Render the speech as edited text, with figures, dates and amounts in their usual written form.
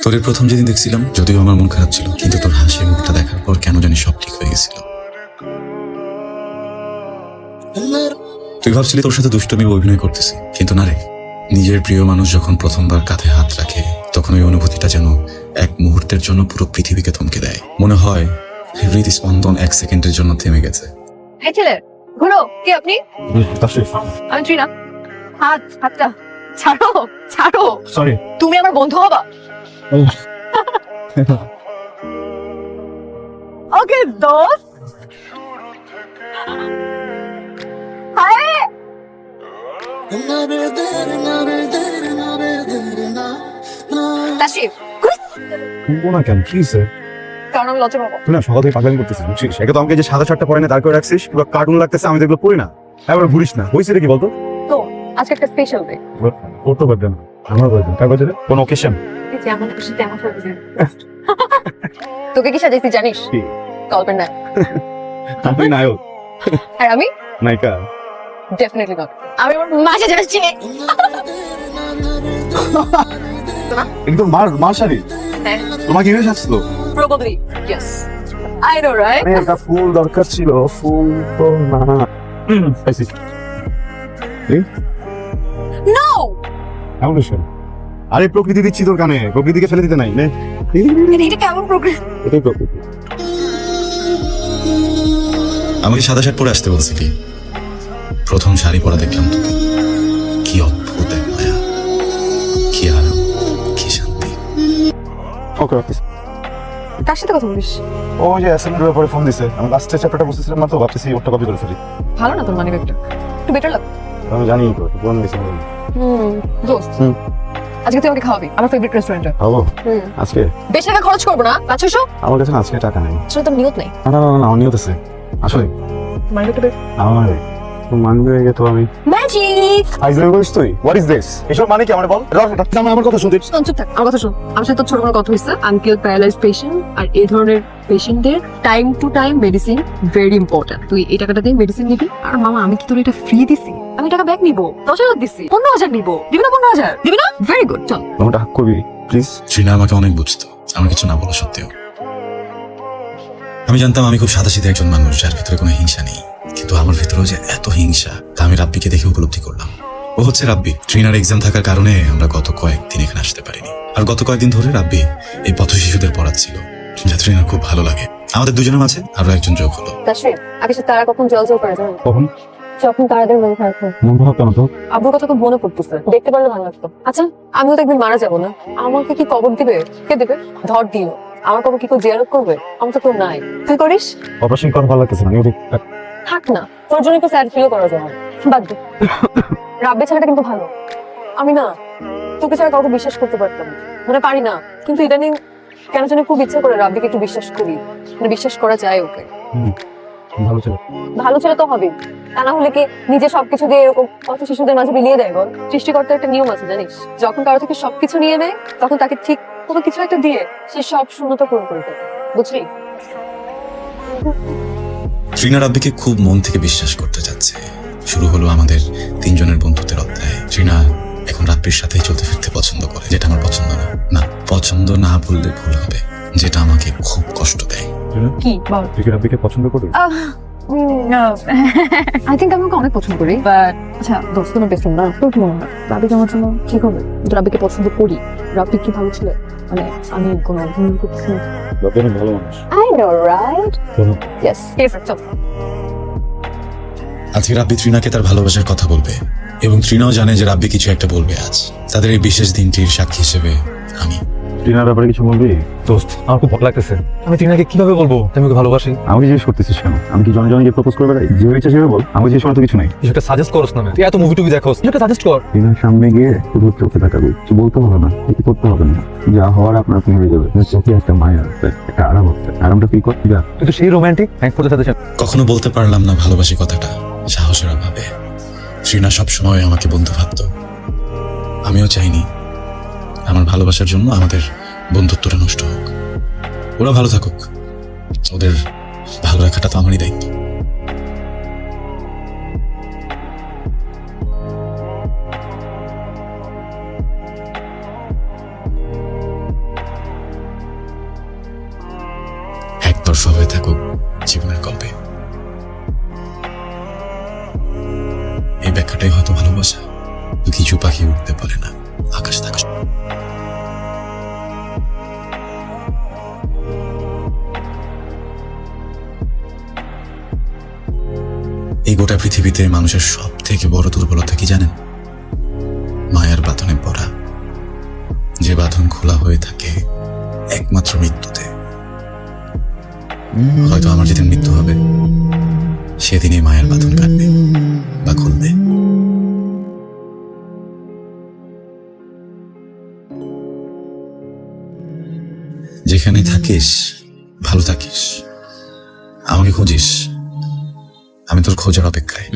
তোর এই প্রথম যেদিন দেখছিলাম, যদিও আমার মন খারাপ ছিল, কিন্তু তোর হাসি মুখটা দেখার পর কেন জানি সব ঠিক হয়ে গেছিল। তুই ভাবছিলি তোর সাথে দুষ্টমি অভিনয় করতেছি, কিন্তু না রে। নিজের প্রিয় মানুষ যখন প্রথমবার কাঁধে হাত রাখে, তখন ওই অনুভূতিটা যেন এক মুহূর্তের জন্য পুরো পৃথিবীকে থমকে দেয়। মনে হয় হৃদস্পন্দন 1 সেকেন্ডের জন্য থেমে গেছে। এই ছেলে ঘুরো, কে আপনি? আমি ট্রিনা। হাতটা ছাড়ো, ছাড়ো। সরি। তুমি আমার বন্ধু হবা? ওকে দোস্ত। হাই তাশরিফ। শুনবো না কেন? কি হয়েছে? কারণ আমি লজ্জা পাবো। তুই না সকাল থেকে পাগলামি করতেছিস, বুঝছিস? একে তো আমাকে যে সাদা শার্টটা পরে না দাঁড় করে রাখছিস, পুরো কার্টুন লাগতেছে, আমি দেখলো পড়ি না। এবার ঘুরিস না, হয়েছে কি বলতো? তো আজকে একটা স্পেশাল ডে। ওর তো বার্থডে না, আমার বার্থডে। কার বার্থডে? কোন ওকেশন? যেমন খুশি তেমন সাজাইছি। তোকে কি সাজাইছি জানিস? কি? গল্পের নায়ক। আমি নায়ক আর আমি নায়িকা। Definitely not. আমি আমার মা সাজাচ্ছি। একদম মার শাড়ি। হ্যাঁ, তোমাকে কিনে সাজলো? Probably yes. I know right? মানে একটা ফুল দরকার ছিল, ফুল তো না। পাইছি। নো। এমন শোন, আরে প্রকৃতি দিচ্ছি তোর কানে, প্রকৃতিকে ফেলে দিতে নাই। নে, এটা কেমন প্রোগ্রাম? এটাই প্রকৃতি। আমাকে সাদা শার্ট পরে আসতে বলছিলি, প্রথম শাড়ি পরা দেখলাম তোকে। কি অদ্ভুত এক মায়া, কি আরাম, কি শান্তি। ওকে, কার সাথে কথা বলিস? ও যে অ্যাসেম্বলির পরে ফোন দিছে, আমি লাস্টের চ্যাপ্টারটা বুঝতেছিলাম না, তো ভাবতেছি ওটা কপি করে ফেলি। ভালো না তোর মানি ব্যাগটা? একটু বেটার লাগ। আমি জানি তো ফোন দিছে। দোস্ত, আজকে তুই আমাকে খাওয়াবি আমার ফেভারিট রেস্টুরেন্টে। খাবো আজকে? বেশি টাকা খরচ করবো না, 500। আমার কাছে না আজকে টাকা নেই। আসলে তোর নিয়ত নেই। না না না না, আমার নিয়ত আছে আসলে। মানি ব্যাগটা বের। আমার মানবে গে তো আমি ম্যাজিক। আইজলে করিস তুই? What is this? এসব মানে কি? আমার বল। আমার কথা শুনতে। শোন, চুপ থাক, আমার কথা শোন। আমার সাথে তোর ছোট কোনো কথা হয়েছে? আঙ্কেল প্যারালাইজ পেশেন্ট, আর এই ধরনের পেশেন্টদের time to time medicine very important. তুই এই টাকাটা দিয়ে মেডিসিন নিবি। আর মামা, আমি কি তোর এটা ফ্রি দিছি? আমি টাকা ব্যাক নিবো, 10,000 দিছি, 15,000 নিবো। দিবি না 15,000? দিবি না? ভেরি গুড, চল। আমাকে হাক করবি প্লিজ। ট্রিনা আমাকে অনেক বুঝতো, আমার কিছু না বলা সত্ত্বেও। আমি জানতাম আমি খুব সাদাসিধে একজন মানুষ, যার ভিতরে কোনো হিংসা নেই, কিন্তু আমার ভিতরেও যে এত হিংসা, তা আমি রাব্বিকে দেখে উপলব্ধি করলাম। ও হচ্ছে রাব্বি। ট্রিনার এক্সাম থাকার কারণে আমরা গত কয়েকদিন এখানে আসতে পারিনি, আর গত কয়েকদিন ধরে রাব্বি এই পথ শিশুদের পড়াচ্ছিল, যা ট্রিনার খুব ভালো লাগে। আমাদের দুজনের মাঝে আরো একজন যোগ হলো। তাশরিফ, আকাশে তারা কখন জলজল করে জানো? কখন? যখন তারাদের মন খারাপ হয়। মন খারাপ কেন তো? আব্বুর কথা খুব মনে পড়তেছে, দেখতে পারলে ভালো লাগতো। আচ্ছা, আমিও তো একদিন মারা যাবো না? আমাকে কি কবর দিবে? কে দিবে? ধর দিও। আমার কবর কি কেউ জিয়ারত করবে? আমার তো কেউ নাই। তুই করিস? অপারেশন করা ভালো লাগতেছে না, আমি ওদিক থাক না, তোর জন্য একটু স্যাড ফিল করা যায়। বাদ দে। রাব্বি ছেলেটা কিন্তু ভালো। আমি না তোকে ছাড়া কাউকে বিশ্বাস করতে পারতাম না, মানে পারি না। কিন্তু ইদানিং কেন জানি খুব ইচ্ছা করে রাব্বিকে একটু বিশ্বাস করি, মানে বিশ্বাস করা যায় ওকে। ভালো ছিল। ভালো ছেলে তো হবে, তা না হলে কি নিজে সবকিছু দিয়ে এরকম কত শিশুদের মাঝে বিলিয়ে দেয় বল? সৃষ্টিকর্তার একটা নিয়ম আছে জানিস, যখন কারো থেকে সবকিছু নিয়ে নেয়, তখন তাকে ঠিক কোনো কিছু একটা দিয়ে সে সব শূন্যতা পূরণ করে দেয়, বুঝলি? ট্রিনা রাব্বিকে খুব মন থেকে বিশ্বাস করতে যাচ্ছে। শুরু হলো আমাদের তিনজনের বন্ধুত্বের অধ্যায়। ট্রিনা এখন রাব্বির সাথেই চলতে ফিরতে পছন্দ করে, যেটা আমার পছন্দ না। না, পছন্দ না বললে ভুল হবে, যেটা আমাকে খুব কষ্ট দেয়। কি বল? তুই কি রাব্বিকে পছন্দ করবি? আই থিঙ্ক আমি ওকে অনেক পছন্দ করি, বাট আচ্ছা দোস্ত তোমার বেস্ট ফ্রেন্ড না, তোর কি মনে হয় রাব্বি আমার জন্য ঠিক হবে? কিন্তু রাব্বিকে পছন্দ করি, রাব্বি কি ভালো ছিল, মানে আমি কোনো ভুল করতেছি না? রাব্বি অনেক ভালো মানুষ। I know right? ইয়েস, চল। আজকে রাব্বি ট্রিনাকে তার ভালোবাসার কথা বলবে, এবং ট্রিনাও জানে যে রাব্বি কিছু একটা বলবে আজ। তাদের এই বিশেষ দিনটির সাক্ষী হিসেবে আমি। টিনার ব্যাপারে কিছু বলবি? দোস্ত, আমার খুব ভয় লাগতেছে। আমি টিনাকে কিভাবে বলবো তুমি ওকে ভালোবাসি? আমাকে জিজ্ঞেস করতেছিস কেন? আমি কি জনে জনে গিয়ে প্রপোজ করে বেড়াই? যে হয়েছে সেভাবে বল, আমাকে জিজ্ঞেস করার তো কিছু নাই। কিছু একটা সাজেস্ট করস না? তুই এত মুভি টুভি দেখোস, কিছু একটা সাজেস্ট কর। টিনার সামনে গিয়ে শুধু চোখে তাকাবি, কিছু বলতে হবে না, কিছু করতে হবে না, যা হওয়ার আপনার আপনি হয়ে যাবে। চোখে একটা মায়া আছে, একটা আরাম আছে, আরামটা ফিল কর। যা, তুই তো সেই romantic. Thanks for the suggestion. কখনো বলতে পারলাম না ভালোবাসি কথাটা, সাহসের অভাবে। ট্রিনা সবসময় আমাকে বন্ধু ভাবতো। আমিও চাইনি আমার ভালোবাসার জন্য আমাদের বন্ধুত্বটা নষ্ট হোক। ওরা ভালো থাকুক, ওদের ভালো রাখাটা তো আমারই দায়িত্ব। তারপর সবাই থাকুক জীবনের গল্পে। এই ব্যাখ্যাটাই হয়তো ভালোবাসা। তো কিছু পাখি উঠতে পারে না, আকাশ থাকা। এই গোটা পৃথিবীতে মানুষের সব থেকে বড় দুর্বলতা কি জানেন? মায়ার বাঁধনে পড়া। যে বাঁধন খোলা হয়ে থাকে একমাত্র মৃত্যুতে। হয়তো আমার যেদিন মৃত্যু হবে সেদিনই মায়ের বাঁধন কাটবে বা খুলবে। যেখানে থাকিস ভালো থাকিস, আমাকে খুঁজিস, আমি তোর খোঁজের অপেক্ষায়।